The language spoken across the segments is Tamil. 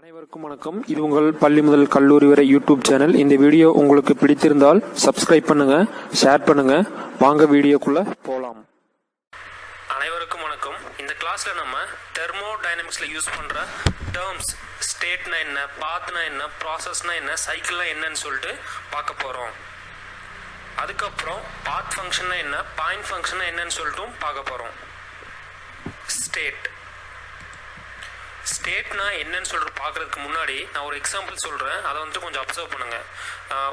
அனைவருக்கும் வணக்கம். இது உங்கள் பள்ளி முதல் கல்லூரி வரை யூடியூப் சேனல். இந்த வீடியோ உங்களுக்கு பிடித்திருந்தால் சப்ஸ்கிரைப் பண்ணுங்க, ஷேர் பண்ணுங்க. வாங்க வீடியோக்குள்ள போலாம். அனைவருக்கும் வணக்கம். இந்த கிளாஸ்ல நம்ம தெர்மோடைனமிக்ஸ்ல யூஸ் பண்ற டேர்ம்ஸ், ஸ்டேட்னா என்ன, பாத்னா என்ன, ப்ராசஸ்னா என்ன, சைக்கிள்னா என்னன்னு சொல்லிட்டு பார்க்க போறோம். அதுக்கப்புறம் பாத் ஃபங்க்ஷன்னா என்ன, பாயிண்ட் ஃபங்க்ஷன்னா என்னன்னு சொல்லிட்டும் பார்க்க போறோம். ஸ்டேட்னா என்னன்னு சொல்லிட்டு பார்க்கறதுக்கு முன்னாடி நான் ஒரு எக்ஸாம்பிள் சொல்கிறேன். அதை வந்துட்டு கொஞ்சம் அப்சர்வ் பண்ணுங்கள்.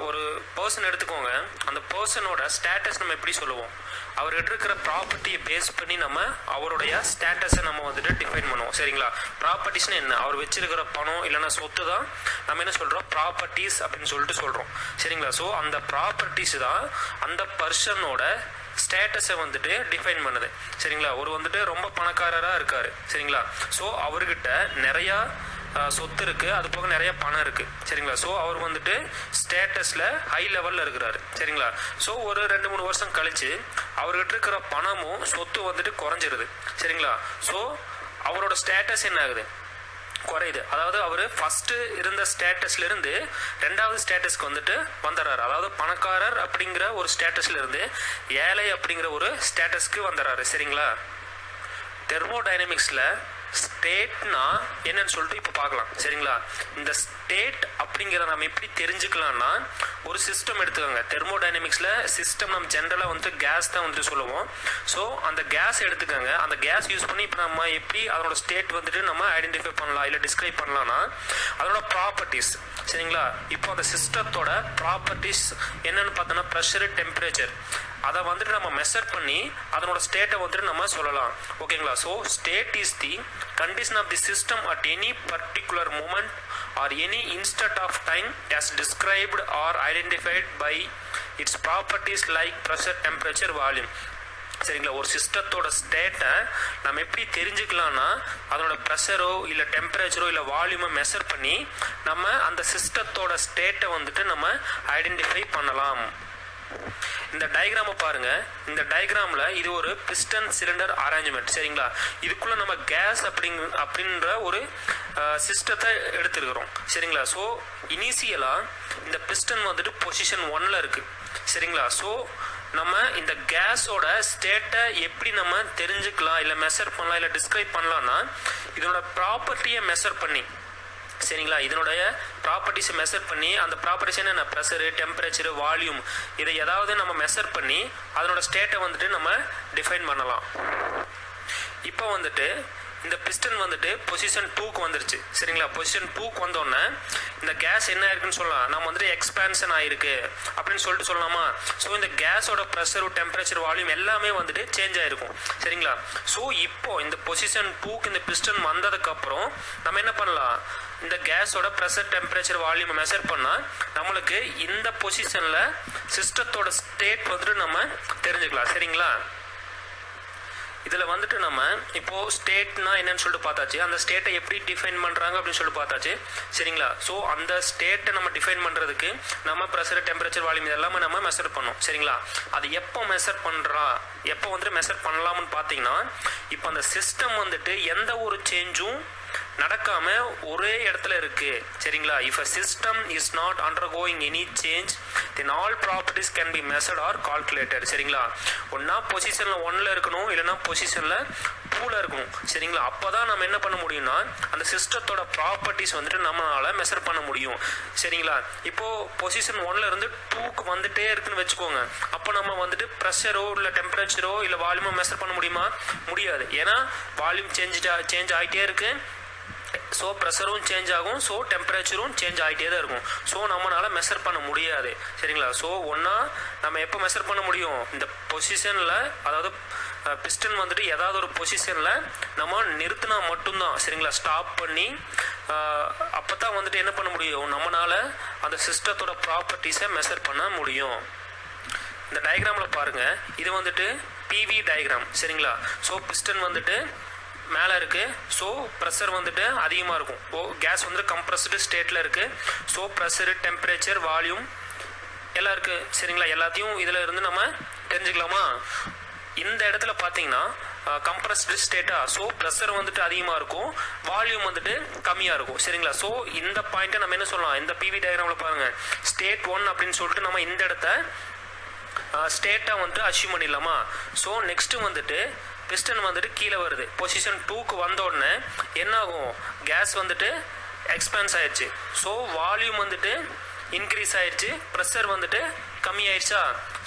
ஒரு பர்சன் எடுத்துக்கோங்க. அந்த பர்சனோட ஸ்டேட்டஸ் நம்ம எப்படி சொல்லுவோம்? அவர்கிட்ட இருக்கிற ப்ராப்பர்ட்டியை பேஸ் பண்ணி நம்ம அவருடைய ஸ்டேட்டஸை நம்ம வந்துட்டு டிஃபைன் பண்ணுவோம். சரிங்களா? ப்ராப்பர்ட்டிஸ்னு என்ன? அவர் வச்சிருக்கிற பணம் இல்லைன்னா சொத்து தான் நம்ம என்ன சொல்கிறோம்? ப்ராப்பர்ட்டிஸ் அப்படின்னு சொல்லிட்டு சொல்கிறோம். சரிங்களா? ஸோ அந்த ப்ராப்பர்ட்டிஸ் தான் அந்த பர்சனோட ஸ்டேட்டஸை வந்துட்டு டிஃபைன் பண்ணுது. சரிங்களா? ஒரு வந்துட்டு ரொம்ப பணக்காரராக இருக்காரு. சரிங்களா? ஸோ அவர்கிட்ட நிறையா சொத்து இருக்குது, அது போக நிறைய பணம் இருக்குது. சரிங்களா? ஸோ அவர் வந்துட்டு ஸ்டேட்டஸில் ஹை லெவலில் இருக்கிறாரு. சரிங்களா? ஸோ ஒரு 2-3 வருஷம் கழித்து அவர்கிட்ட இருக்கிற பணமும் சொத்து வந்துட்டு குறைஞ்சிருது. சரிங்களா? ஸோ அவரோட ஸ்டேட்டஸ் என்ன ஆகுது? குறையுது. அதாவது அவர் ஃபர்ஸ்ட் இருந்த ஸ்டேட்டஸ்ல இருந்து 2வது ஸ்டேட்டஸ்க்கு வந்துட்டு வந்துடுறாரு. அதாவது பணக்காரர் அப்படிங்கிற ஒரு ஸ்டேட்டஸ்ல இருந்து ஏழை அப்படிங்கிற ஒரு ஸ்டேட்டஸ்க்கு வந்துடுறாரு. சரிங்களா? தெர்மோடைனமிக்ஸ்ல ஸ்டேட்னா என்னன்னு சொல்லிட்டு இப்போ பார்க்கலாம். சரிங்களா? இந்த ஸ்டேட் அப்படிங்கிறத நம்ம எப்படி தெரிஞ்சுக்கலாம்னா, ஒரு சிஸ்டம் எடுத்துக்கோங்க. தெர்மோடைனமிக்ஸ்ல சிஸ்டம் நம்ம ஜென்ரலாக வந்துட்டு கேஸ் தான் வந்துட்டு சொல்லுவோம். ஸோ அந்த கேஸ் எடுத்துக்கோங்க. அந்த கேஸ் யூஸ் பண்ணி இப்போ நம்ம எப்படி அதோட ஸ்டேட் வந்துட்டு நம்ம ஐடென்டிஃபை பண்ணலாம் இல்லை டிஸ்கிரைப் பண்ணலாம்னா, அதோட ப்ராப்பர்ட்டிஸ். சரிங்களா? இப்போ அந்த சிஸ்டத்தோட ப்ராப்பர்ட்டிஸ் என்னன்னு பார்த்தோன்னா ப்ரெஷரு, டெம்பரேச்சர், அதை வந்துட்டு நம்ம மெஷர் பண்ணி அதனோட ஸ்டேட்டை வந்துட்டு நம்ம சொல்லலாம். ஓகேங்களா? So state is the condition of the system at any particular moment or any instant of time as described or identified by its properties like pressure, temperature, volume. சரிங்களா? ஒரு சிஸ்டத்தோட ஸ்டேட்டை நம்ம எப்படி தெரிஞ்சுக்கலாம்னா, அதோட ப்ரெஷரோ இல்லை டெம்பரேச்சரோ இல்லை வால்யூமை மெஷர் பண்ணி நம்ம அந்த சிஸ்டத்தோட ஸ்டேட்டை வந்துட்டு நம்ம ஐடென்டிஃபை பண்ணலாம். இந்த டயக்ராமை பாருங்க. இந்த டயக்ராம்ல இது ஒரு பிஸ்டன் சிலிண்டர் அரேஞ்ச்மெண்ட். சரிங்களா? இதுக்குள்ள நம்ம கேஸ் அப்படின்ற ஒரு சிஸ்டத்தை எடுத்துருக்கிறோம். சரிங்களா? ஸோ இனிஷியலா இந்த பிஸ்டன் வந்துட்டு பொசிஷன் 1ல இருக்கு. சரிங்களா? ஸோ நம்ம இந்த கேஸோட ஸ்டேட்டை எப்படி நம்ம தெரிஞ்சுக்கலாம் இல்லை மெஷர் பண்ணலாம் இல்லை டிஸ்கிரைப் பண்ணலாம்னா, இதனோட ப்ராப்பர்ட்டியை மெஷர் பண்ணி, சரிங்களா, இதனுடைய ப்ராப்பர்ட்டிஸை மெஷர் பண்ணி, அந்த ப்ராப்பர்ட்டிஸ் என்ன, ப்ரெஷரு, டெம்பரேச்சரு, வால்யூம், இதை ஏதாவது நம்ம மெஷர் பண்ணி அதனோட ஸ்டேட்டை வந்துட்டு நம்ம டிஃபைன் பண்ணலாம். இப்போ வந்துட்டு இந்த பிஸ்டன் வந்துட்டு பொசிஷன் 2க்கு வந்துருச்சு. சரிங்களா? பொசிஷன் 2க்கு வந்தோடனே இந்த கேஸ் என்ன ஆயிருக்குன்னு சொல்லலாம், நம்ம வந்துட்டு எக்ஸ்பான்ஷன் ஆயிருக்கு அப்படின்னு சொல்லிட்டு சொல்லலாமா? ஸோ இந்த கேஸோட ப்ரெஷர், டெம்பரேச்சர், வால்யூம் எல்லாமே வந்துட்டு சேஞ்ச் ஆயிருக்கும். சரிங்களா? ஸோ இப்போ இந்த பொசிஷன் 2க்கு இந்த பிஸ்டன் வந்ததுக்கு அப்புறம் நம்ம என்ன பண்ணலாம்? இந்த கேஸோட ப்ரெஷர், டெம்பரேச்சர், வால்யூமை மெஷர் பண்ணால் நம்மளுக்கு இந்த பொசிஷனில் சிஸ்டத்தோட ஸ்டேட் வந்துட்டு நம்ம தெரிஞ்சுக்கலாம். சரிங்களா? இதில் வந்துட்டு நம்ம இப்போ ஸ்டேட்னா என்னன்னு சொல்லிட்டு பார்த்தாச்சு. அந்த ஸ்டேட்டை எப்படி டிஃபைன் பண்ணுறாங்க அப்படின்னு சொல்லிட்டு பார்த்தாச்சு. சரிங்களா? ஸோ அந்த ஸ்டேட்டை நம்ம டிஃபைன் பண்ணுறதுக்கு நம்ம ப்ரெஷர், டெம்பரேச்சர், வால்யூம் இதெல்லாமே நம்ம மெஷர் பண்ணோம். சரிங்களா? அது எப்போ மெஷர் பண்ணுறா, எப்போ வந்துட்டு மெஷர் பண்ணலாம்னு பார்த்தீங்கன்னா, இப்போ அந்த சிஸ்டம் வந்துட்டு எந்த ஒரு சேஞ்சும் நடக்காம ஒரே இடத்துல இருக்கு. சரிங்களா? if a system is not undergoing any change then all properties can be measured or calculated. சரிங்களா? ஒன்னா பொசிஷன்ல 1ல இருக்கணும், இல்லைன்னா பொசிஷன்ல 2ல இருக்கணும். சரிங்களா? அப்பதான் நம்ம என்ன பண்ண முடியும்னா, அந்த சிஸ்டத்தோட ப்ராப்பர்ட்டிஸ் வந்துட்டு நம்மளால மெஷர் பண்ண முடியும். சரிங்களா? இப்போ பொசிஷன் 1ல இருந்து 2க்கு வந்துட்டே இருக்குன்னு வச்சுக்கோங்க. அப்போ நம்ம வந்துட்டு ப்ரெஷரோ இல்லை டெம்பரேச்சரோ இல்லை வால்யூமோ மெஷர் பண்ண முடியுமா? முடியாது. ஏன்னா வால்யூம் சேஞ்ச் ஆகிட்டே இருக்கு. ஸோ ப்ரெஷரும் சேஞ்ச் ஆகும், ஸோ டெம்பரேச்சரும் சேஞ்ச் ஆகிட்டே தான் இருக்கும். ஸோ நம்மளால மெஷர் பண்ண முடியாது. சரிங்களா? ஸோ ஒன்றா நம்ம எப்போ மெஷர் பண்ண முடியும்? இந்த பொசிஷனில், அதாவது பிஸ்டன் வந்துட்டு ஏதாவது ஒரு பொசிஷனில் நம்ம நிறுத்தினா மட்டும்தான். சரிங்களா? ஸ்டாப் பண்ணி அப்போ தான் வந்துட்டு என்ன பண்ண முடியும்? நம்மளால அந்த சிஸ்டத்தோட ப்ராப்பர்ட்டிஸை மெஷர் பண்ண முடியும். இந்த டயக்ராமில் பாருங்கள். இது வந்துட்டு பிவி டயக்ராம். சரிங்களா? ஸோ பிஸ்டன் வந்துட்டு மேலே இருக்கு. ஸோ ப்ரெஷர் வந்துட்டு அதிகமாக இருக்கும். கேஸ் வந்துட்டு கம்ப்ரஸ்டு ஸ்டேட்டில் இருக்கு. ஸோ ப்ரெஷரு, டெம்பரேச்சர், வால்யூம் எல்லாம் இருக்கு. சரிங்களா? எல்லாத்தையும் இதில் இருந்து நம்ம தெரிஞ்சுக்கலாமா? இந்த இடத்துல பார்த்தீங்கன்னா கம்ப்ரஸ்டு ஸ்டேட்டா, ஸோ ப்ரெஷர் வந்துட்டு அதிகமாக இருக்கும், வால்யூம் வந்துட்டு கம்மியாக இருக்கும். சரிங்களா? ஸோ இந்த பாயிண்ட்டை நம்ம என்ன சொல்லலாம், இந்த பிவி டயக்ராமில் பாருங்கள், ஸ்டேட் 1 அப்படின்னு சொல்லிட்டு நம்ம இந்த இடத்த ஸ்டேட்டாக வந்துட்டு அச்சீவ் பண்ணிடலாமா? ஸோ நெக்ஸ்ட்டு வந்துட்டு பிஸ்டன் வந்துட்டு கீழே வருது, பொசிஷன் 2க்கு வந்த உடனே என்ன ஆகும், கேஸ் வந்துட்டு எக்ஸ்பேன்ஸ் ஆயிடுச்சு, ஸோ வால்யூம் வந்துட்டு இன்க்ரீஸ் ஆயிடுச்சு, ப்ரெஷர் வந்துட்டு கம்மி ஆயிடுச்சா?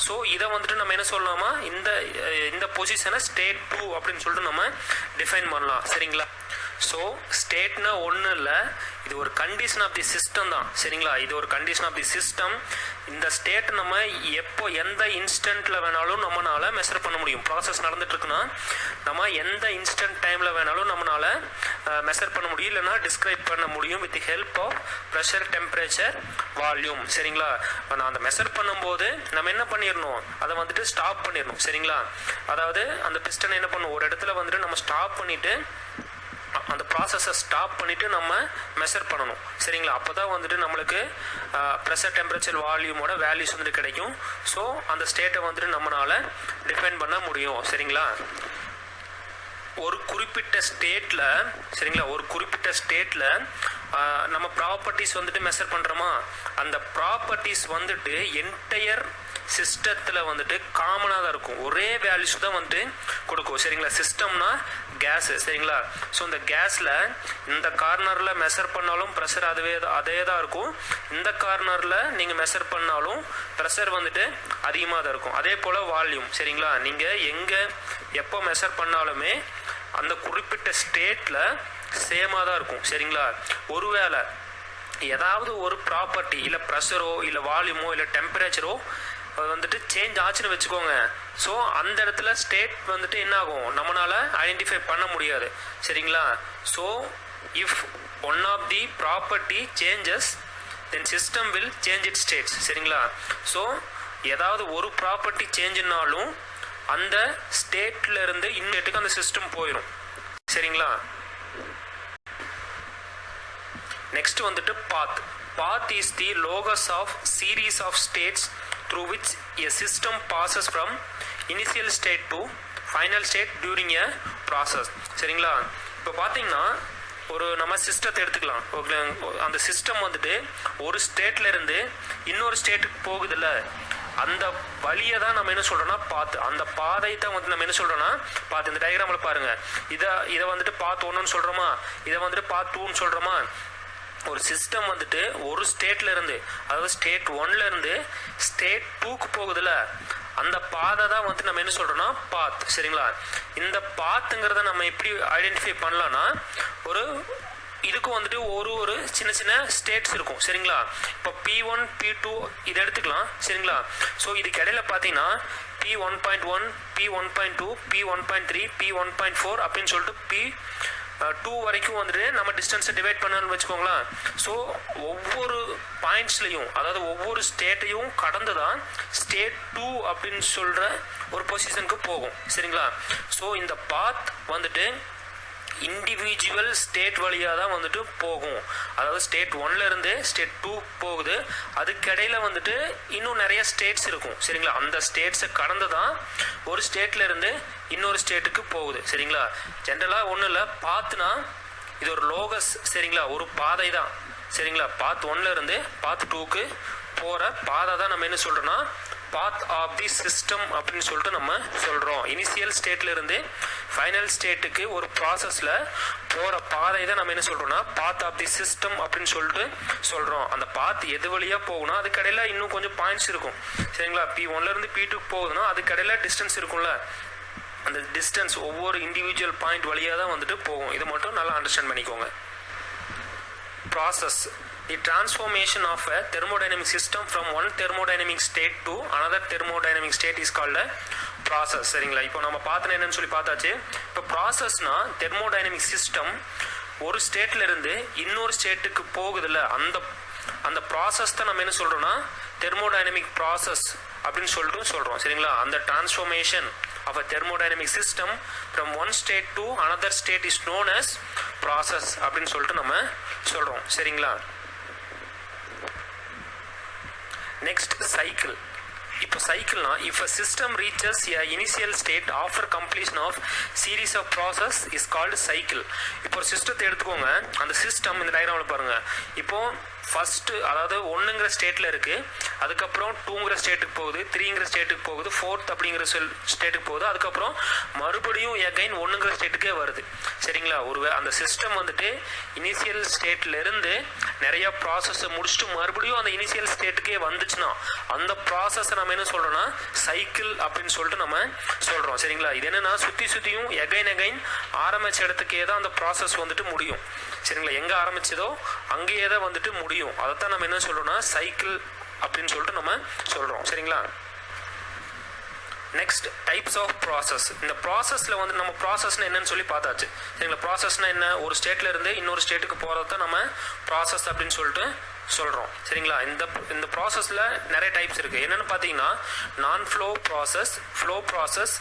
ஸோ இதை வந்துட்டு நம்ம என்ன சொல்லலாமா, இந்த பொசிஷனை ஸ்டேட் 2 அப்படின்னு சொல்லிட்டு நம்ம டிஃபைன் பண்ணலாம். சரிங்களா? ஸோ ஸ்டேட்னா ஒன்றும் இல்லை, இது ஒரு கண்டிஷன் ஆஃப் தி சிஸ்டம் தான். சரிங்களா? இது ஒரு கண்டிஷன் ஆஃப் தி சிஸ்டம். இந்த ஸ்டேட் நம்ம எப்போ எந்த இன்ஸ்டன்ட்ல வேணாலும் நம்மளால மெஷர் பண்ண முடியும். ப்ராசஸ் நடந்துட்டு இருக்குன்னா நம்ம எந்த இன்ஸ்டன்ட் டைம்ல வேணாலும் நம்மளால மெஷர் பண்ண முடியும், இல்லைன்னா டிஸ்கிரைப் பண்ண முடியும் with help of pressure, temperature, volume. சரிங்களா? நான் அந்த மெஷர் பண்ணும்போது நம்ம என்ன பண்ணிடணும், அதை வந்துட்டு ஸ்டாப் பண்ணிடணும். சரிங்களா? அதாவது அந்த பிஸ்டன் என்ன பண்ணும், ஒரு இடத்துல வந்துட்டு நம்ம ஸ்டாப் பண்ணிட்டு அந்த ப்ராசஸை ஸ்டாப் பண்ணிட்டு நம்ம மெஷர் பண்ணணும். சரிங்களா? அப்போ தான் வந்துட்டு நம்மளுக்கு ப்ரெஷர், டெம்பரேச்சர், வால்யூமோட வேல்யூஸ் வந்துட்டு கிடைக்கும். ஸோ அந்த ஸ்டேட்டை வந்துட்டு நம்மளால டிஃபைன் பண்ண முடியும். சரிங்களா? ஒரு குறிப்பிட்ட ஸ்டேட்டில், சரிங்களா, ஒரு குறிப்பிட்ட ஸ்டேட்டில் நம்ம ப்ராப்பர்ட்டிஸ் வந்துட்டு மெஷர் பண்ணுறோமா, அந்த ப்ராப்பர்ட்டிஸ் வந்துட்டு என்டையர் சிஸ்டத்தில் வந்துட்டு காமனாக தான் இருக்கும், ஒரே வேல்யூஸ் தான் வந்துட்டு கொடுக்கும். சரிங்களா? சிஸ்டம்னா கேஸு. சரிங்களா? ஸோ இந்த கேஸில் இந்த கார்னரில் மெஷர் பண்ணாலும் ப்ரெஷர் அதே தான் இருக்கும், இந்த கார்னரில் நீங்கள் மெஷர் பண்ணாலும் ப்ரெஷர் வந்துட்டு அதிகமாக தான் இருக்கும். அதே போல் வால்யூம். சரிங்களா? நீங்கள் எங்கே எப்போ மெஷர் பண்ணாலுமே அந்த குறிப்பிட்ட ஸ்டேட்டில் சேமாக தான் இருக்கும். சரிங்களா? ஒருவேளை ஏதாவது ஒரு ப்ராப்பர்ட்டி, இல்லை ப்ரெஷரோ, இல்லை வால்யூமோ, இல்லை டெம்பரேச்சரோ வந்துட்டு சேஞ்ச் ஆச்சுன்னு வச்சுக்கோங்க, ஸோ அந்த இடத்துல ஸ்டேட் வந்துட்டு என்ன ஆகும், நம்மளால ஐடென்டிஃபை பண்ண முடியாது. சரிங்களா? So if one of the property changes then system will change it states. சரிங்களா? ஸோ ஏதாவது ஒரு ப்ராப்பர்ட்டி சேஞ்சுனாலும் அந்த ஸ்டேட்ல இருந்து இன்னும் அந்த சிஸ்டம் போயிடும். சரிங்களா? நெக்ஸ்ட் வந்துட்டு பாத். Path is the logos of series of states through which a system passes from initial state to final state during a process. சரிங்களா? இப்போ பார்த்தீங்கன்னா ஒரு நம்ம சிஸ்டத்தை எடுத்துக்கலாம். அந்த சிஸ்டம் வந்துட்டு ஒரு ஸ்டேட்ல இருந்து இன்னொரு ஸ்டேட்டுக்கு போகுதுல்ல, அந்த வழியை தான் நம்ம என்ன சொல்றோம்னா பாத்து. அந்த பாதை தான் வந்து நம்ம என்ன சொல்றோம்னா பாத்து. இந்த டயக்ராம்ல பாருங்க, இதை வந்துட்டு பாத் 1ன்னு சொல்றோமா, இதை வந்துட்டு பாத் 2ன்னு சொல்றோமா. ஒரு சிஸ்டம் வந்துட்டு ஒரு ஸ்டேட்ல இருந்து, அதாவது ஸ்டேட் 1ல இருந்து ஸ்டேட் 2க்கு போகுதுல, அந்த பாதை தான் வந்து நம்ம என்ன சொல்றோம்னா பாத். சரிங்களா? இந்த பாத்துங்கிறத நம்ம எப்படி ஐடென்டிஃபை பண்ணலாம்னா, ஒரு இதுக்கும் வந்துட்டு ஒரு சின்ன சின்ன ஸ்டேட்ஸ் இருக்கும். சரிங்களா? இப்போ P1, P2 இதை எடுத்துக்கலாம். சரிங்களா? ஸோ இதுக்கு இடையில பார்த்தீங்கன்னா P1.1, P1.2, P1.3, P1.4 அப்படின்னு சொல்லிட்டு P2 வரைக்கும் வந்துட்டு நம்ம டிஸ்டன்ஸை டிவைட் பண்ணணும்னு வச்சுக்கோங்களேன். ஸோ ஒவ்வொரு பாயிண்ட்ஸ்லையும், அதாவது ஒவ்வொரு ஸ்டேட்டையும் கடந்து தான் ஸ்டேட் 2 அப்படின்னு சொல்கிற ஒரு பொசிஷனுக்கு போகும். சரிங்களா? ஸோ இந்த பாத் வந்துட்டு இண்டிவிஜுவல் ஸ்டேட் வழியாக தான் வந்துட்டு போகும். அதாவது ஸ்டேட் 1ல இருந்து ஸ்டேட் 2 போகுது, அதுக்கிடையில வந்துட்டு இன்னும் நிறைய ஸ்டேட்ஸ் இருக்கும். சரிங்களா? அந்த ஸ்டேட்ஸை கடந்து தான் ஒரு ஸ்டேட்ல இருந்து இன்னொரு ஸ்டேட்டுக்கு போகுது. சரிங்களா? ஜென்ரலாக ஒன்றும் இல்லை, பாத்துனா இது ஒரு லோகஸ். சரிங்களா? ஒரு பாதை தான். சரிங்களா? பாத் 1ல இருந்து பாத் 2க்கு போகிற பாதை தான் நம்ம என்ன சொல்கிறோன்னா பாத் ஆஃப் தி சிஸ்டம் அப்படின்னு சொல்லிட்டு நம்ம சொல்கிறோம். இனிஷியல் ஸ்டேட்ல இருந்து ஃபைனல் ஸ்டேட்டுக்கு ஒரு ப்ராசஸில் போகிற பாதை தான் நம்ம என்ன சொல்கிறோம்னா பாத் ஆஃப் தி சிஸ்டம் அப்படின்னு சொல்லிட்டு சொல்கிறோம். அந்த பாத் எது வழியாக போகணும், அதுக்கடையில் இன்னும் கொஞ்சம் பாயிண்ட்ஸ் இருக்கும். சரிங்களா? P1ல இருந்து P2க்கு போகுதுன்னா அதுக்கடையில் டிஸ்டன்ஸ் இருக்கும்ல, அந்த டிஸ்டன்ஸ் ஒவ்வொரு இண்டிவிஜுவல் பாயிண்ட் வழியாக தான் வந்துட்டு போகும். இதை மட்டும் நல்லா அண்டர்ஸ்டாண்ட் பண்ணிக்கோங்க. Process. The transformation of a thermodynamic system from one thermodynamic state to another thermodynamic state is called a process. சரிங்களா? இப்போ நம்ம பார்த்தோன்னா என்னன்னு சொல்லி பார்த்தாச்சு. இப்போ ப்ராசஸ்னா தெர்மோடைனமிக் சிஸ்டம் ஒரு ஸ்டேட்ல இருந்து இன்னொரு ஸ்டேட்டுக்கு போகுதுல்ல, அந்த ப்ராசஸ் தான் நம்ம என்ன சொல்றோம்னா தெர்மோடைனமிக் ப்ராசஸ் அப்படின்னு சொல்லிட்டு சொல்றோம். சரிங்களா? அந்த transformation of a thermodynamic system from one state to another state is known as process அப்படின்னு சொல்லிட்டு நம்ம சொல்றோம். சரிங்களா? Next cycle. இப்போ சைக்கிள்னா if a system reaches a initial state after completion of series of process is called cycle. இப்போ ஒரு சிஸ்டத்தை எடுத்துக்கோங்க, அந்த சிஸ்டம் இந்த டயக்ராம்ல பாருங்க. இப்போ ஃபர்ஸ்ட் அதாவது 1ங்கிற ஸ்டேட்ல இருக்கு, அதுக்கப்புறம் 2ங்கிற ஸ்டேட்டுக்கு போகுது, 3ங்கிற ஸ்டேட்டுக்கு போகுது, 4th அப்படிங்கிற ஸ்டேட்டுக்கு போகுது, அதுக்கப்புறம் மறுபடியும் எகைன் 1ங்கிற ஸ்டேட்டுக்கே வருது. சரிங்களா? ஒரு அந்த சிஸ்டம் வந்துட்டு இனிஷியல் ஸ்டேட்ல இருந்து நிறைய ப்ராசஸ் முடிச்சுட்டு மறுபடியும் அந்த இனிஷியல் ஸ்டேட்டுக்கே வந்துச்சுன்னா அந்த ப்ராசஸ் நம்ம என்ன சொல்றோம்னா சைக்கிள் அப்படின்னு சொல்லிட்டு நம்ம சொல்றோம். சரிங்களா? இது என்னன்னா சுத்தியும் எகைன் ஆரம்பிச்ச இடத்துக்கே தான் அந்த ப்ராசஸ் வந்துட்டு முடியும். சரிங்களா? எங்க ஆரம்பிச்சதோ அங்கேயே தான் வந்துட்டு முடியும். அதைத்தான் நம்ம என்ன சொல்றோம்னா சைக்கிள் அப்படின்னு சொல்லிட்டு நம்ம சொல்றோம். சரிங்களா? Next types of process. இந்த ப்ராசஸ்ல வந்து நம்ம ப்ராசஸ்னா என்னன்னு சொல்லி பார்த்தாச்சு. சரிங்களா? ப்ராசஸ்னா என்ன? ஒரு ஸ்டேட்ல இருந்து இன்னொரு ஸ்டேட்டுக்கு போறத நம்ம ப்ராசஸ் அப்படின்னு சொல்லிட்டு சொல்றோம். சரிங்களா? இந்த ப்ராசஸ்ல நிறைய டைப்ஸ் இருக்கு. என்னன்னு பாத்தீங்கன்னா நான் flow process, flow process,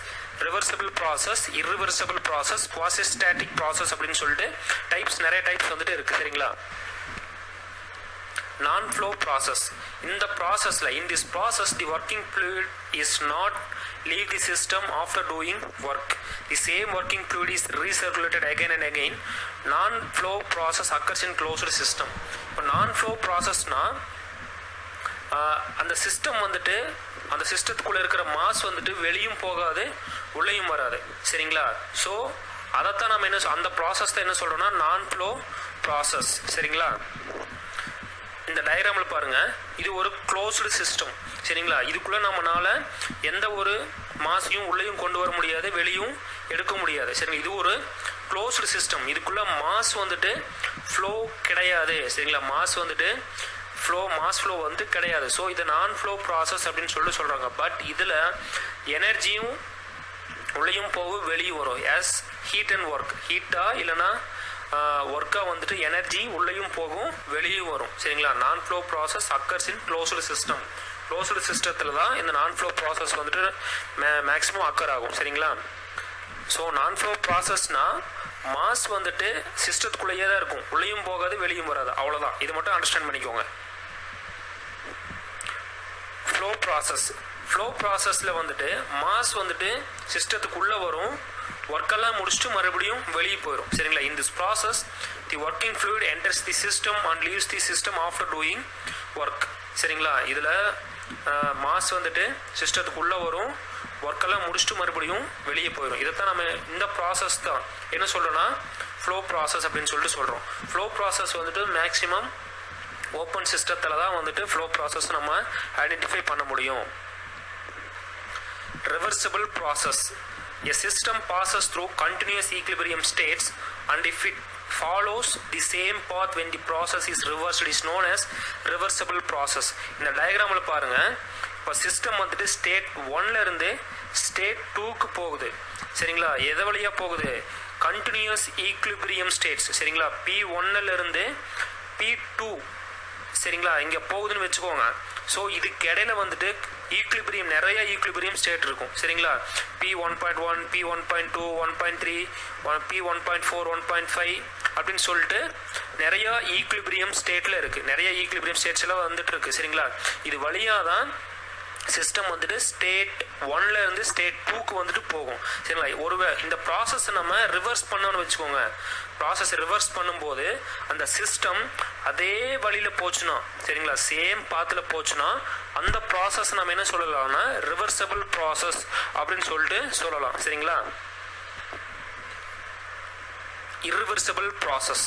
reversible process, irreversible process, quasi static process அப்படின்னு சொல்லிட்டு நிறைய டைப்ஸ் வந்துட்டு இருக்கு. சரிங்களா? non-flow process. In this process the working fluid is not leave the system after doing work. The same working fluid is recirculated again and again. Non-flow process occurs in closed system. இப்போ non-flow processனா அந்த சிஸ்டம் வந்துட்டு அந்த சிஸ்டத்துக்குள்ள இருக்கிற மாஸ் வந்துட்டு வெளியும் போகாது உள்ளேயும் வராது. சரிங்களா? ஸோ அதைத்தான் நம்ம அந்த ப்ராசஸ் தான் என்ன சொல்றோம்னா நான் ஃப்ளோ ப்ராசஸ். சரிங்களா? இந்த டயக்ராம்ல பாருங்க, இது ஒரு க்ளோஸ்டு சிஸ்டம். சரிங்களா? இதுக்குள்ள நம்மனால எந்த ஒரு மாஸையும் உள்ளேயும் கொண்டு வர முடியாது, வெளியும் எடுக்க முடியாது. சரிங்களா? இது ஒரு க்ளோஸ்டு சிஸ்டம். இதுக்குள்ள மாஸ் வந்துட்டு ஃப்ளோ கிடையாது. சரிங்களா? மாஸ் ஃப்ளோ வந்து கிடையாது. ஸோ இது நான் ஃப்ளோ ப்ராசஸ் அப்படின்னு சொல்லிட்டு சொல்றாங்க. பட் இதுல எனர்ஜியும் உள்ளேயும் போகும் வெளியும் வரும். எஸ் ஹீட் அண்ட் ஒர்க், ஹீட்டா இல்லைன்னா ஒர்க்கா வந்துட்டு எனர்ஜி உள்ளேயும் போகும் வெளியும் வரும். சரிங்களா? நான் ஃப்ளோ ப்ராசஸ் அக்கர்ஸ் இன் க்ளோஸ்டு சிஸ்டம். க்ளோஸ்டு சிஸ்டத்தில் தான் இந்த நான் ஃப்ளோ ப்ராசஸ் வந்துட்டு மேக்ஸிமம் அக்கர் ஆகும். சரிங்களா? ஸோ நான் ஃப்ளோ ப்ராசஸ்னா மாஸ் வந்துட்டு சிஸ்டத்துக்குள்ளேயே தான் இருக்கும், உள்ளேயும் போகாது வெளியும் வராது. அவ்வளோதான். இது மட்டும் அண்டர்ஸ்டாண்ட் பண்ணிக்கோங்க. ஃப்ளோ ப்ராசஸில் வந்துட்டு மாஸ் வந்துட்டு சிஸ்டத்துக்குள்ளே வரும், ஒர்க்கெல்லாம் முடிச்சுட்டு மறுபடியும் வெளியே போயிடும். சரிங்களா? In this process the working fluid enters the system and leaves the system after doing work. சரிங்களா? இதில் மாஸ் வந்துட்டு சிஸ்டத்துக்குள்ளே வரும், ஒர்க்கெல்லாம் முடிச்சுட்டு மறுபடியும் வெளியே போயிடும். இதைத்தான் நம்ம இந்த ப்ராசஸ் தான் என்ன சொல்கிறோன்னா ஃப்ளோ ப்ராசஸ் அப்படின்னு சொல்லிட்டு சொல்கிறோம். ஃப்ளோ ப்ராசஸ் வந்துட்டு மேக்ஸிமம் ஓப்பன் சிஸ்டத்தில் தான் வந்துட்டு ஃப்ளோ ப்ராசஸ் நம்ம ஐடென்டிஃபை பண்ண முடியும். reversible process. A system passes through continuous equilibrium states, and if it follows the same path when the process is reversed is known as reversible process. இந்த டயக்ராம்ல பாருங்க, இப்போ சிஸ்டம் வந்துட்டு ஸ்டேட் 1ல இருந்து ஸ்டேட் 2க்கு போகுது. சரிங்களா? எது வழியா போகுது? Continuous equilibrium states. சரிங்களா? P1ல இருந்து P2 சரிங்களா இங்க போகுதுன்னு வச்சுக்கோங்க. ஸோ இதுக்கு இடையில வந்துட்டு ஈக்லிபிரியம் நிறைய ஈக்லிபிரியம் ஸ்டேட் இருக்கும். சரிங்களா? P1.1, P1.2, 1.3, P1.4, 1.5 அப்படின்னு சொல்லிட்டு நிறைய ஈக்லிபிரியம் ஸ்டேட்ல இருக்கு. நிறைய ஈக்லிபிரியம் ஸ்டேட்ஸ் எல்லாம் வந்துட்டு இருக்கு. சரிங்களா? இது வழியா தான் சிஸ்டம் வந்துட்டு ஸ்டேட் 1ல இருந்து ஸ்டேட் 2க்கு வந்துட்டு போகும். சரிங்களா? ஒருவேளை இந்த ப்ராசஸ் நம்ம ரிவர்ஸ் பண்ணோம்னு வச்சுக்கோங்க, ப்ராசஸ் ரிவர்ஸ் பண்ணும்போது அந்த சிஸ்டம் அதே வழியில போச்சுன்னா, சரிங்களா, சேம் பாத்துல போச்சுன்னா அந்த ப்ராசஸ் நம்ம என்ன சொல்லலாம்னா ரிவர்சபிள் ப்ராசஸ் அப்படின்னு சொல்லிட்டு சொல்லலாம். சரிங்களா? irreversible process.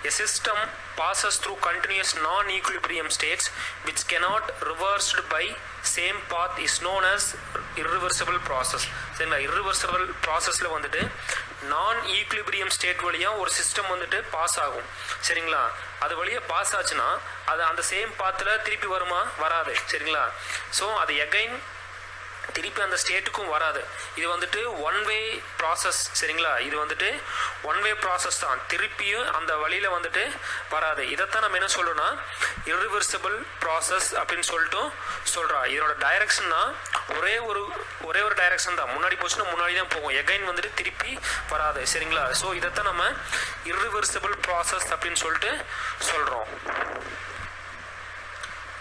A system passes through continuous non-equilibrium states which cannot reversed by same path is known as irreversible process. சரிங்களா? irreversible processல வந்துட்டு நான் ஈக்லிபிரியம் ஸ்டேட் வழியா ஒரு சிஸ்டம் வந்துட்டு பாஸ் ஆகும். சரிங்களா? அது வழியா பாஸ் ஆச்சுன்னா அது அந்த சேம் பாத்துல திருப்பி வருமா? வராது. சரிங்களா? ஸோ அது எகைன் திருப்பி அந்த ஸ்டேட்டுக்கும் வராது. இது வந்துட்டு ஒன் வே ப்ராசஸ். சரிங்களா? இது வந்துட்டு ஒன் வே ப்ராசஸ் தான், திருப்பியும் அந்த வழியில வந்துட்டு வராது. இதைத்தான் நம்ம என்ன சொல்றோம்னா irreversible ப்ராசஸ் அப்படின்னு சொல்லிட்டு சொல்றோம். இதோட டைரக்ஷன்னா ஒரே ஒரு டைரக்ஷன் தான், முன்னாடி போச்சுன்னா முன்னாடி தான் போகும், எகைன் வந்துட்டு திருப்பி வராது. சரிங்களா? ஸோ இதைத்தான் நம்ம irreversible ப்ராசஸ் அப்படின்னு சொல்லிட்டு சொல்றோம்.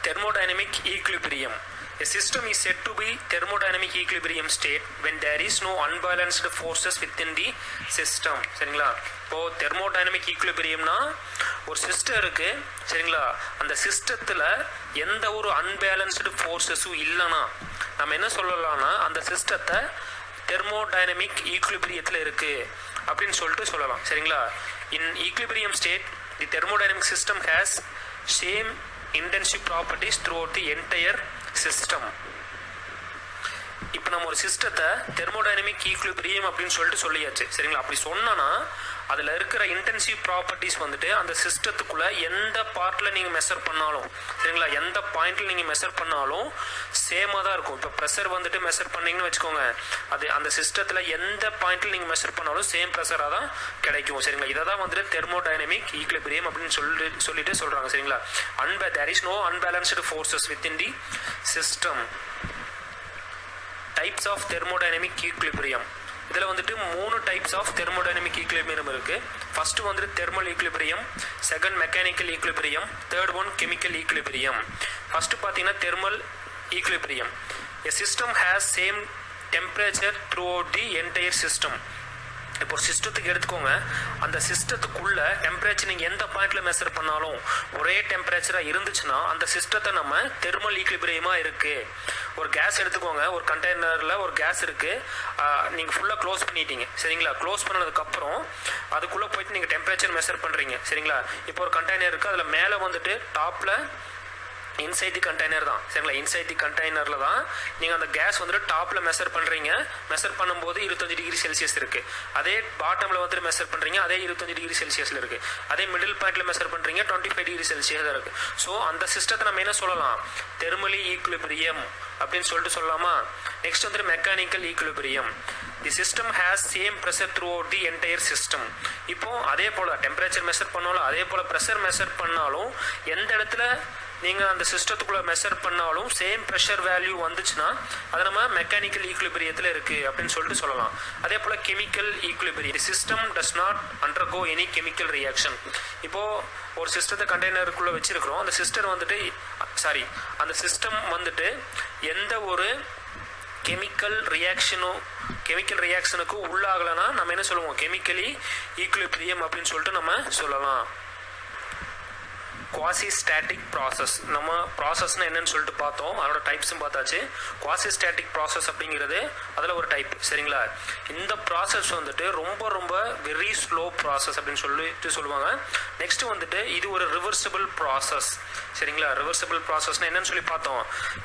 thermodynamic equilibrium. A system is said to be thermodynamic equilibrium state when there is no unbalanced forces within the system. சரிங்களா? இப்போ தெர்மோடைனமிக் ஈக்குலிபிரியம்னா ஒரு சிஸ்டம் இருக்கு, சரிங்களா? அந்த சிஸ்டத்துல எந்த ஒரு அன்பேலன்ஸ்டு ஃபோர்ஸஸும் இல்லைன்னா நம்ம என்ன சொல்லலாம்னா அந்த சிஸ்டத்தை தெர்மோடைனமிக் ஈக்குலிபிரியத்தில் இருக்கு அப்படின்னு சொல்லிட்டு சொல்லலாம். சரிங்களா? In equilibrium state, the thermodynamic system has same intensive properties throughout the entire system. இப்போ நம்ம ஒரு சிஸ்டத்தை தெர்மோடைனமிக் ஈக்குலிபிரியம் அப்படின்னு சொல்லிட்டு சொல்லியாச்சு. சரிங்களா? அப்படி சொன்னா அதில் இருக்கிற இன்டென்சிவ் ப்ராப்பர்ட்டிஸ் வந்துட்டு அந்த சிஸ்டத்துக்குள்ள எந்த பார்ட்டில் நீங்கள் மெஷர் பண்ணாலும், சரிங்களா, எந்த பாயிண்ட்ல நீங்கள் மெஷர் பண்ணாலும் சேமாக தான் இருக்கும். இப்போ ப்ரெஷர் வந்துட்டு மெஷர் பண்ணீங்கன்னு வச்சுக்கோங்க, அது அந்த சிஸ்டத்தில் எந்த பாயிண்ட்ல நீங்கள் மெஷர் பண்ணாலும் சேம் ப்ரெஷராக தான் கிடைக்கும். சரிங்களா? இதை தான் வந்துட்டு தெர்மோடைனமிக் ஈக்குலிபிரியம் அப்படின்னு சொல்லிட்டு சொல்கிறாங்க. சரிங்களா? there is no unbalanced forces within the system. Types of thermodynamic equilibrium, இதில் வந்துட்டு 3 டைப்ஸ் ஆஃப் தெர்மோடைனமிக் ஈக்குலிபிரியம் இருக்கு. ஃபர்ஸ்ட் வந்துட்டு thermal equilibrium, second mechanical equilibrium, third one chemical equilibrium. First பார்த்தீங்கன்னா thermal equilibrium. A system has same temperature throughout the entire system. இப்போ ஒரு சிஸ்டத்துக்கு எடுத்துக்கோங்க, அந்த சிஸ்டத்துக்குள்ள டெம்பரேச்சர் நீங்கள் எந்த பாயிண்ட்ல மெஷர் பண்ணாலும் ஒரே டெம்பரேச்சராக இருந்துச்சுன்னா அந்த சிஸ்டத்தை நம்ம தெர்மல் ஈக்குலிபிரியமாக இருக்கு. ஒரு கேஸ் எடுத்துக்கோங்க, ஒரு கண்டெய்னரில் ஒரு கேஸ் இருக்கு, நீங்கள் ஃபுல்லாக க்ளோஸ் பண்ணிட்டீங்க. சரிங்களா? க்ளோஸ் பண்ணதுக்கப்புறம் அதுக்குள்ளே போயிட்டு நீங்கள் டெம்பரேச்சர் மெஷர் பண்ணுறீங்க. சரிங்களா? இப்போ ஒரு கண்டெய்னர் இருக்குது, அதில் மேலே வந்துட்டு டாப்பில் இன்சைட் தி கண்டெய்னர் தான். சரிங்களா? இன்சைட் தி கண்டெய்னரில் தான் நீங்கள் அந்த கேஸ் வந்துட்டு டாப்பில் மெஷர் பண்ணுறீங்க. மெஷர் பண்ணும்போது 25 டிகிரி செல்சியஸ் இருக்குது. அதே பாட்டமில் வந்துட்டு மெஷர் பண்ணுறீங்க, அதே 25 டிகிரி செல்சியஸில் இருக்குது. அதே மிடில் பாயிண்ட்டில் மெஷர் பண்ணுறீங்க, 25 டிகிரி செல்சியஸ் தான் இருக்குது. ஸோ அந்த சிஸ்டத்தை நம்ம என்ன சொல்லலாம்? தெர்மலி ஈக்குலிபிரியம் அப்படின்னு சொல்லிட்டு சொல்லலாமா? நெக்ஸ்ட் வந்துட்டு mechanical equilibrium. The system has same pressure through out the entire system. இப்போ அதே போல் டெம்பரேச்சர் மெஷர் பண்ணாலும் அதே போல் ப்ரெஷர் மெஷர் பண்ணாலும் எந்த இடத்துல நீங்கள் அந்த சிஸ்டத்துக்குள்ளே மெஷர் பண்ணாலும் சேம் ப்ரெஷர் வேல்யூ வந்துச்சுன்னா அதை நம்ம மெக்கானிக்கல் ஈக்குலிபிரியத்தில் இருக்குது அப்படின்னு சொல்லிட்டு சொல்லலாம். அதே போல் chemical equilibrium. The system does not undergo any chemical reaction. இப்போது ஒரு சிஸ்டத்தை கண்டெய்னருக்குள்ளே வச்சுருக்கிறோம், அந்த அந்த சிஸ்டம் வந்துட்டு எந்த ஒரு கெமிக்கல் ரியாக்ஷனுக்கு உள்ளாகலைன்னா நம்ம என்ன சொல்லுவோம்? கெமிக்கலி ஈக்குலிபிரியம் அப்படின்னு சொல்லிட்டு நம்ம சொல்லலாம். குவாசி ஸ்டாட்டிக் ப்ராசஸ், நம்ம ப்ராசஸ்னா என்னன்னு சொல்லிட்டு பார்த்தோம், அதோட டைப்ஸும் பார்த்தாச்சு. குவாசி ஸ்டாட்டிக் ப்ராசஸ் அப்படிங்கிறது அதில் ஒரு டைப். சரிங்களா? இந்த ப்ராசஸ் வந்துட்டு ரொம்ப ரொம்ப வெரி ஸ்லோ ப்ராசஸ் அப்படின்னு சொல்லிட்டு சொல்லுவாங்க. நெக்ஸ்ட் வந்துட்டு இது ஒரு ரிவர்சிபிள் ப்ராசஸ். சரிங்களா? ரிவர்சிபிள் ப்ராசஸ்னா என்னன்னு சொல்லி பார்த்தோம்,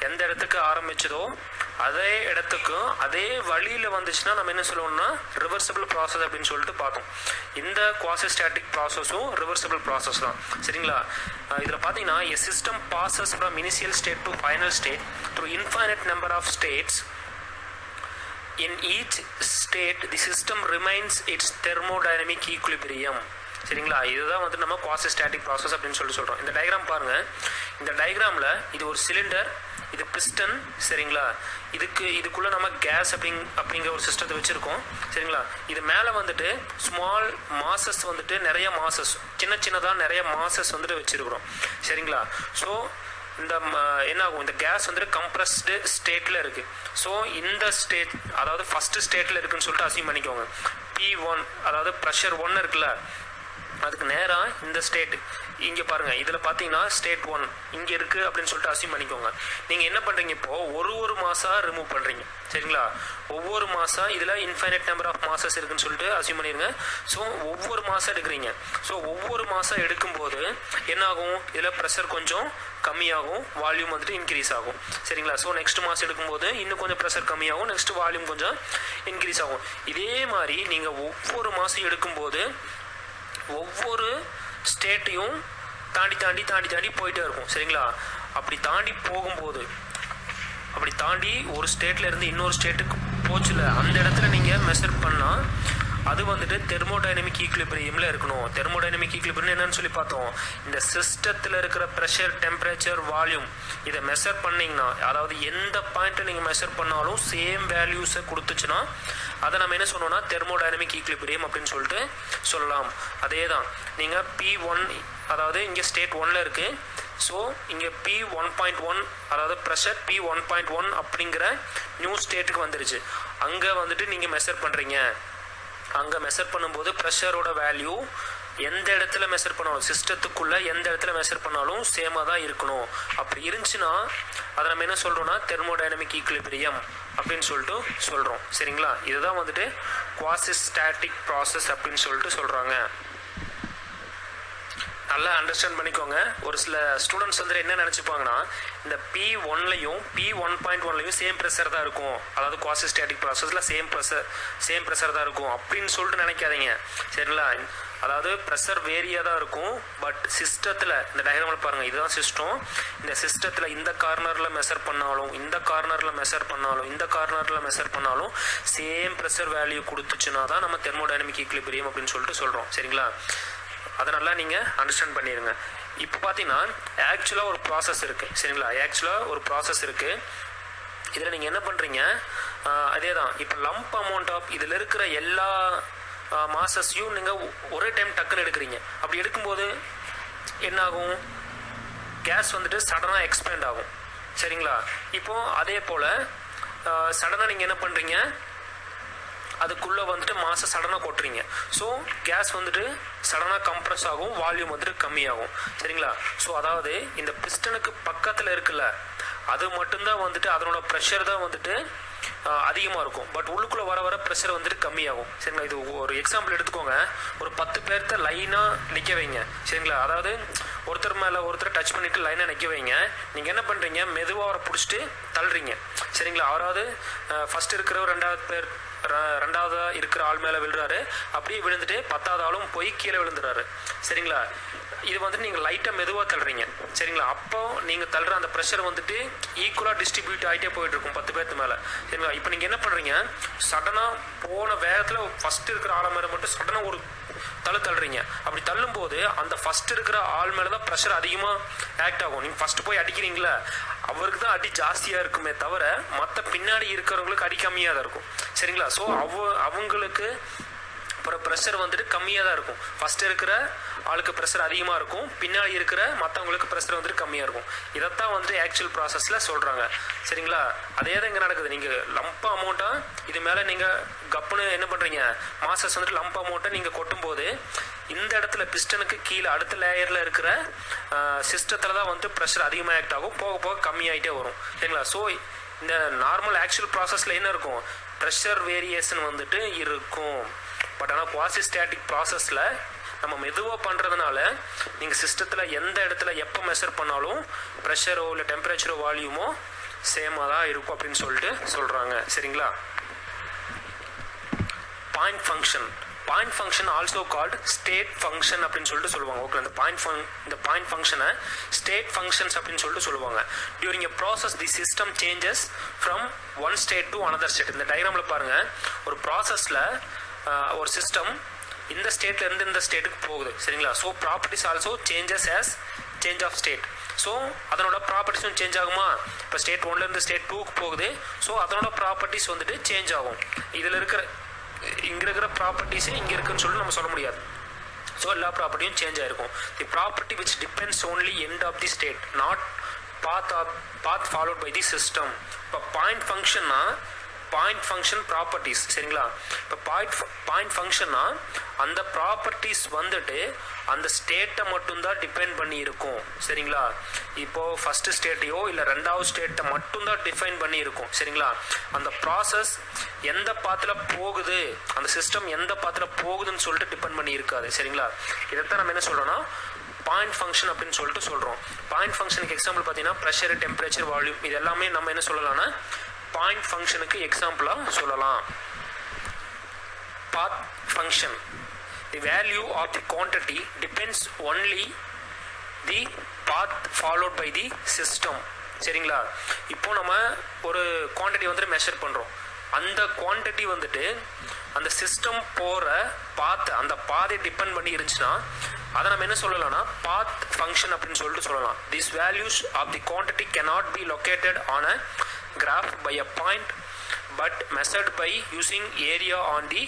எந்த இடத்துக்கு ஆரம்பிச்சதோ அதே இடத்துக்கும் அதே வழியில் வந்துச்சுன்னா நம்ம என்ன சொல்லுவோம்னா ரிவர்சிபிள் ப்ராசஸ் அப்படின்னு சொல்லிட்டு பார்த்தோம். இந்த குவாசி ஸ்டாட்டிக் ப்ராசஸும் ரிவர்சிபிள் ப்ராசஸ் தான். சரிங்களா? இதில் பார்த்தீங்கன்னா a system passes from initial state to final state through infinite number of states. In each state the system remains its thermodynamic equilibrium. சரிங்களா? இதுதான் வந்து நம்ம குவாசி ஸ்டாட்டிக் ப்ராசஸ் அப்படின்னு சொல்லிட்டு சொல்கிறோம். இந்த டயக்ராம் பாருங்க. இந்த டயக்ராமில் இது ஒரு சிலிண்டர், இது பிஸ்டன். சரிங்களா? இதுக்குள்ள நம்ம கேஸ் அப்படிங்கிற ஒரு சிஸ்டத்தை வச்சிருக்கோம். சரிங்களா? இது மேலே வந்துட்டு ஸ்மால் மாசஸ் வந்துட்டு நிறைய மாசஸ், சின்னதாக நிறைய மாசஸ் வந்துட்டு வச்சிருக்கிறோம். சரிங்களா? ஸோ இந்த என்ன ஆகும், இந்த கேஸ் வந்துட்டு கம்ப்ரஸ்டு ஸ்டேட்டில் இருக்குது. ஸோ இந்த ஸ்டேட் அதாவது ஃபஸ்ட்டு ஸ்டேட்டில் இருக்குன்னு சொல்லிட்டு அசியூம் பண்ணிக்கோங்க. P1 அதாவது ப்ரெஷர் 1 இருக்குல்ல, அதுக்கு நேராக இந்த ஸ்டேட் இங்கே பாருங்கள், இதில் பார்த்தீங்கன்னா ஸ்டேட் 1 இங்கே இருக்குது அப்படின்னு சொல்லிட்டு அசியூம் பண்ணிக்கோங்க. நீங்கள் என்ன பண்ணுறீங்க, இப்போது ஒரு மாதம் ரிமூவ் பண்ணுறீங்க. சரிங்களா? ஒவ்வொரு மாதம் இதில் இன்ஃபைனைட் நம்பர் ஆஃப் மாசஸ் இருக்குன்னு சொல்லிட்டு அசியூம் பண்ணிடுங்க. ஸோ ஒவ்வொரு மாதம் எடுக்கிறீங்க. ஸோ ஒவ்வொரு மாதம் எடுக்கும்போது என்னாகும், இதில் ப்ரெஷர் கொஞ்சம் கம்மியாகும், வால்யூம் வந்துட்டு இன்க்ரீஸ் ஆகும். சரிங்களா? ஸோ நெக்ஸ்ட் மாதம் எடுக்கும்போது இன்னும் கொஞ்சம் ப்ரெஷர் கம்மியாகும், நெக்ஸ்ட் வால்யூம் கொஞ்சம் இன்க்ரீஸ் ஆகும். இதே மாதிரி நீங்கள் ஒவ்வொரு மாதம் எடுக்கும்போது ஒவ்வொரு ஸ்டேட்டையும் தாண்டி போயிட்டே இருக்கும். சரிங்களா? அப்படி தாண்டி போகும்போது ஒரு ஸ்டேட்ல இருந்து இன்னொரு ஸ்டேட்டுக்கு போச்சுல, அந்த இடத்துல நீங்கள் மெஷர் பண்ணால் அது வந்துட்டு தெர்மோடைனமிக் ஈக்குலிபிரியமில் இருக்கணும். தெர்மோடைனமிக் ஈக்குலிபிரியம் என்னன்னு சொல்லி பார்த்தோம், இந்த சிஸ்டத்தில் இருக்கிற ப்ரெஷர், டெம்பரேச்சர், வால்யூம் இதை மெஷர் பண்ணிங்கன்னா, அதாவது எந்த பாயிண்ட்டை நீங்கள் மெஷர் பண்ணாலும் சேம் வேல்யூஸை கொடுத்துச்சுன்னா அதை நம்ம என்ன சொன்னோம்னா தெர்மோடைனமிக் ஈக்குலிபிரியம் அப்படின்னு சொல்லிட்டு சொல்லலாம். அதே தான் நீங்கள் P1 அதாவது இங்கே ஸ்டேட் 1ல் இருக்குது, ஸோ இங்கே P1.1 அதாவது ப்ரெஷர் P1.1 அப்படிங்கிற நியூ ஸ்டேட்டுக்கு வந்துருச்சு. அங்கே வந்துட்டு நீங்கள் மெஷர் பண்ணுறீங்க. அங்கே மெஷர் பண்ணும்போது ப்ரெஷரோட வேல்யூ எந்த இடத்துல மெஷர் பண்ணாலும் சிஸ்டத்துக்குள்ளே எந்த இடத்துல மெஷர் பண்ணாலும் சேமாக தான் இருக்கணும். அப்படி இருந்துச்சுன்னா அதை நம்ம என்ன சொல்கிறோம்னா தெர்மோடைனமிக் ஈக்குலிபிரியம் அப்படின்னு சொல்லிட்டு சொல்கிறோம். சரிங்களா, இதுதான் வந்துட்டு குவாசிஸ்டாட்டிக் ப்ராசஸ் அப்படின்னு சொல்லிட்டு சொல்கிறாங்க. நல்லா அண்டர்ஸ்டாண்ட் பண்ணிக்கோங்க. ஒரு சில ஸ்டூடெண்ட்ஸ் வந்து என்ன நினச்சிப்பாங்கன்னா இந்த P1லையும் P1.1லையும் சேம் ப்ரெஷர் தான் இருக்கும், அதாவது குவாசிஸ்டாட்டிக் ப்ராசஸில் சேம் ப்ரெஷர் தான் இருக்கும் அப்படின்னு சொல்லிட்டு நினைக்காதீங்க. சரிங்களா, அதாவது ப்ரெஷர் வேரியாக தான் இருக்கும். பட் சிஸ்டத்தில் இந்த டயக்ராமில் பாருங்கள், இதுதான் சிஸ்டம். இந்த சிஸ்டத்தில் இந்த கார்னரில் மெஷர் பண்ணாலும் இந்த கார்னரில் மெஷர் பண்ணாலும் இந்த கார்னரில் மெஷர் பண்ணாலும் சேம் ப்ரெஷர் வேல்யூ கொடுத்துச்சுன்னா தான் நம்ம தெர்மோடைனமிக் ஈக்குலிபிரியம் அப்படின்னு சொல்லிட்டு சொல்கிறோம். சரிங்களா, அதனால நீங்கள் அண்டர்ஸ்டாண்ட் பண்ணிடுங்க. இப்போ பார்த்தீங்கன்னா ஆக்சுவலாக ஒரு ப்ராசஸ் இருக்குது. சரிங்களா, ஆக்சுவலாக ஒரு ப்ராசஸ் இருக்குது. இதில் நீங்கள் என்ன பண்ணுறீங்க, அதே தான் இப்போ லம்ப் அமௌண்ட் ஆஃப் இதில் இருக்கிற எல்லா மாசஸையும் நீங்கள் ஒரே டைம் டக்குன்னு எடுக்கிறீங்க. அப்படி எடுக்கும்போது என்ன ஆகும், கேஸ் வந்துட்டு சடனாக எக்ஸ்பேண்ட் ஆகும். சரிங்களா, இப்போது அதே போல் சடனாக நீங்கள் என்ன பண்ணுறீங்க, அதுக்குள்ளே வந்துட்டு மாசை சடனாக கொட்டுறீங்க. ஸோ கேஸ் வந்துட்டு சடனாக கம்ப்ரஸ் ஆகும், வால்யூம் வந்துட்டு கம்மியாகும். சரிங்களா, ஸோ அதாவது இந்த பிஸ்டனுக்கு பக்கத்தில் இருக்குல்ல அது மட்டும்தான் வந்துட்டு அதனோட ப்ரெஷர் தான் வந்துட்டு அதிகமாக இருக்கும். பட் உள்ளுக்குள்ளே வர வர ப்ரெஷர் வந்துட்டு கம்மியாகும். சரிங்களா, இது ஒரு எக்ஸாம்பிள் எடுத்துக்கோங்க. ஒரு 10 பேர்த்த லைனாக நிற்க வைங்க. சரிங்களா, அதாவது ஒருத்தர் மேலே ஒருத்தர் டச் பண்ணிவிட்டு லைனாக நிற்க வைங்க. நீங்கள் என்ன பண்ணுறீங்க, மெதுவாக அவரை பிடிச்சிட்டு தள்ளுறீங்க. சரிங்களா, அவராவது ஃபஸ்ட் இருக்கிறவர் ரெண்டாவதாக இருக்கிற ஆள் மேலே விழுறாரு, அப்படியே விழுந்துட்டு 10வது ஆளும் போய் கீழே விழுந்துறாரு. சரிங்களா, இது வந்துட்டு நீங்கள் லைட்டாக மெதுவாக தள்ளுறீங்க. சரிங்களா, அப்போ நீங்கள் தள்ளுற அந்த ப்ரெஷர் வந்துட்டு ஈக்குவலாக டிஸ்ட்ரிபியூட் ஆகிட்டே போயிட்டு இருக்கும் 10 பேர்த்து மேலே. சரிங்களா, இப்போ நீங்கள் என்ன பண்ணுறீங்க, சடனாக போன வேகத்தில் ஃபஸ்ட்டு இருக்கிற ஆள் மேலே மட்டும் சடனாக ஒரு தள்ளுறீங்க. அப்படி தள்ளும்போது அந்த ஃபஸ்ட் இருக்கிற ஆள் மேலே தான் ப்ரெஷர் அதிகமாக ஆக்ட் ஆகும். நீங்கள் ஃபஸ்ட்டு போய் அடிக்கிறீங்களா அவருக்கு தான் அடி ஜாஸ்தியாக இருக்குமே தவிர மற்ற பின்னாடி இருக்கிறவங்களுக்கு அடி கம்மியாக தான் இருக்கும். சரிங்களா, ஸோ அவங்களுக்கு அப்புறம் ப்ரெஷர் வந்துட்டு கம்மியாக தான் இருக்கும். ஃபஸ்ட் இருக்கிற ஆளுக்கு ப்ரெஷர் அதிகமாக இருக்கும், பின்னாடி இருக்கிற மற்றவங்களுக்கு ப்ரெஷர் வந்துட்டு கம்மியாக இருக்கும். இதைத்தான் வந்துட்டு ஆக்சுவல் ப்ராசஸில் சொல்கிறாங்க. சரிங்களா, அதே தான் இங்கே நடக்குது. நீங்கள் லம்ப் அமௌண்ட்டாக இது மேலே நீங்கள் கப்புன்னு என்ன பண்ணுறீங்க, மாசஸ் வந்துட்டு லம்ப் அமௌண்ட்டை நீங்கள் கொட்டும்போது இந்த இடத்துல பிஸ்டனுக்கு கீழே அடுத்த லேயரில் இருக்கிற சிஸ்டத்தில் தான் வந்துட்டு ப்ரெஷர் அதிகமாக ஆக்ட் ஆகும், போக போக கம்மியாகிட்டே வரும். சரிங்களா, ஸோ இந்த நார்மல் ஆக்சுவல் ப்ராசஸில் என்ன இருக்கும், ப்ரெஷர் வேரியேஷன் வந்துட்டு இருக்கும். பட் ஆனால் குவாசிஸ்டாட்டிக் ப்ராசஸில் நம்ம மெதுவாக பண்ணுறதுனால நீங்கள் சிஸ்டத்தில் எந்த இடத்துல எப்போ மெஷர் பண்ணாலும் ப்ரெஷரோ இல்லை டெம்பரேச்சரோ வால்யூமோ சேமாக தான் இருக்கும் அப்படின்னு சொல்லிட்டு சொல்கிறாங்க. சரிங்களா, point function also called state function அப்படின்னு சொல்லிட்டு சொல்லுவாங்க. ஓகே, இந்த பாயிண்ட் ஃபங்க்ஷனை ஸ்டேட் ஃபங்க்ஷன்ஸ் அப்படின்னு சொல்லிட்டு சொல்லுவாங்க. During a process the system changes from one state to another state. இந்த டயக்ராமில் பாருங்கள், ஒரு ப்ராசஸில் ஒரு சிஸ்டம் இந்த ஸ்டேட்லேருந்து இந்த ஸ்டேட்டுக்கு போகுது. சரிங்களா, so properties also changes as change of state. So அதனோட ப்ராப்பர்ட்டிஸும் சேஞ்ச் ஆகுமா, இப்போ ஸ்டேட் 1லேருந்து ஸ்டேட் 2க்கு போகுது. ஸோ அதனோட ப்ராப்பர்ட்டிஸ் வந்துட்டு சேஞ்ச் ஆகும். இதில் இருக்கிற இங்கே இருக்கிற ப்ராப்பர்ட்டிஸு இங்கே இருக்குன்னு சொல்லி நம்ம சொல்ல முடியாது. ஸோ எல்லா ப்ராப்பர்ட்டியும் சேஞ்ச் ஆகிருக்கும். The property which depends only end of the state, not path followed by the system. இப்போ பாயிண்ட் ஃபங்க்ஷன்னா பாயிண்ட் ஃபங்க்ஷன் ப்ராப்பர்ட்டிஸ். சரிங்களா, இப்போ பாயிண்ட் ஃபங்க்ஷன்னா அந்த ப்ராப்பர்ட்டிஸ் வந்துட்டு அந்த ஸ்டேட்டை மட்டும்தான் டிபெண்ட் பண்ணி இருக்கும். சரிங்களா, இப்போது ஃபஸ்ட்டு ஸ்டேட்டையோ இல்லை ரெண்டாவது ஸ்டேட்டை மட்டும்தான் டிஃபைன் பண்ணி இருக்கும். சரிங்களா, அந்த ப்ராசஸ் எந்த பாத்தில் போகுது, அந்த சிஸ்டம் எந்த பாத்தில் போகுதுன்னு சொல்லிட்டு டிபெண்ட் பண்ணி இருக்காது. சரிங்களா, இதைத்தான் நம்ம என்ன சொல்கிறோன்னா பாயிண்ட் ஃபங்க்ஷன் அப்படின்னு சொல்லிட்டு சொல்கிறோம். பாயிண்ட் ஃபங்க்ஷனுக்கு எக்ஸாம்பிள் பார்த்தீங்கன்னா ப்ரெஷர், டெம்பரேச்சர், வால்யூம் இது எல்லாமே நம்ம என்ன சொல்லலாம்னா பாயிண்ட் ஃபங்க்ஷனுக்கு எக்ஸாம்பிளாக சொல்லலாம். Path function, the value of the quantity depends only the path followed by the system. சரிங்களா, இப்போ நம்ம ஒரு குவான்டிட்டி வந்துட்டு மெஷர் பண்ணுறோம். அந்த குவான்டிட்டி வந்துட்டு அந்த சிஸ்டம் போகிற பாத், அந்த பாதை டிபெண்ட் பண்ணி இருந்துச்சுன்னா அதை நம்ம என்ன சொல்லலாம்னா பாத் ஃபங்க்ஷன் அப்படின்னு சொல்லிட்டு சொல்லலாம். This values of the quantity cannot be located on a graph by a point but measured by using area on the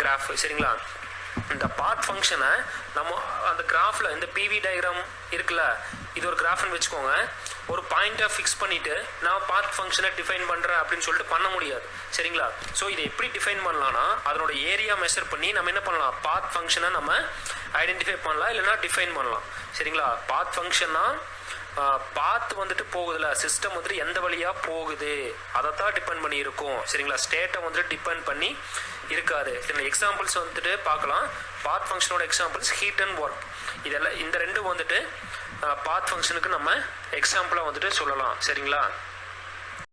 graph. சரிங்களா, இந்த பாத் ஃபங்க்ஷனை நம்ம அந்த கிராஃபில் இந்த பிவி டயக்ராம் இருக்குல்ல இது ஒரு கிராஃப்னு வச்சுக்கோங்க. ஒரு பாயிண்டை ஃபிக்ஸ் பண்ணிட்டு நான் பாத் ஃபங்க்ஷனை டிஃபைன் பண்ணுறேன் அப்படின்னு சொல்லிட்டு பண்ண முடியாது. சரிங்களா? ஸோ இதை எப்படி டிஃபைன் பண்ணலாம்னா அதனோட ஏரியா மெஷர் பண்ணி நம்ம என்ன பண்ணலாம், பாத் ஃபங்க்ஷனை நம்ம ஐடென்டிஃபை பண்ணலாம், இல்லைனா டிஃபைன் பண்ணலாம். சரிங்களா? பாத் ஃபங்க்ஷன்னா பாத் வந்துட்டு போகுதுல, சிஸ்டம் வந்துட்டு எந்த வழியா போகுது அதை தான் டிபெண்ட் பண்ணி இருக்கும். சரிங்களா? ஸ்டேட்டை வந்துட்டு டிபெண்ட் பண்ணி இருக்காது. எக்ஸாம்பிள்ஸ் வந்துட்டு பார்க்கலாம். பாத் ஃபங்க்ஷனோட எக்ஸாம்பிள்ஸ் ஹீட் அண்ட் ஒர்க். இதெல்லாம் இந்த ரெண்டும் வந்துட்டு பாத் ஃபங்க்ஷனுக்கு நம்ம எக்ஸாம்பிளாக வந்துட்டு சொல்லலாம். சரிங்களா?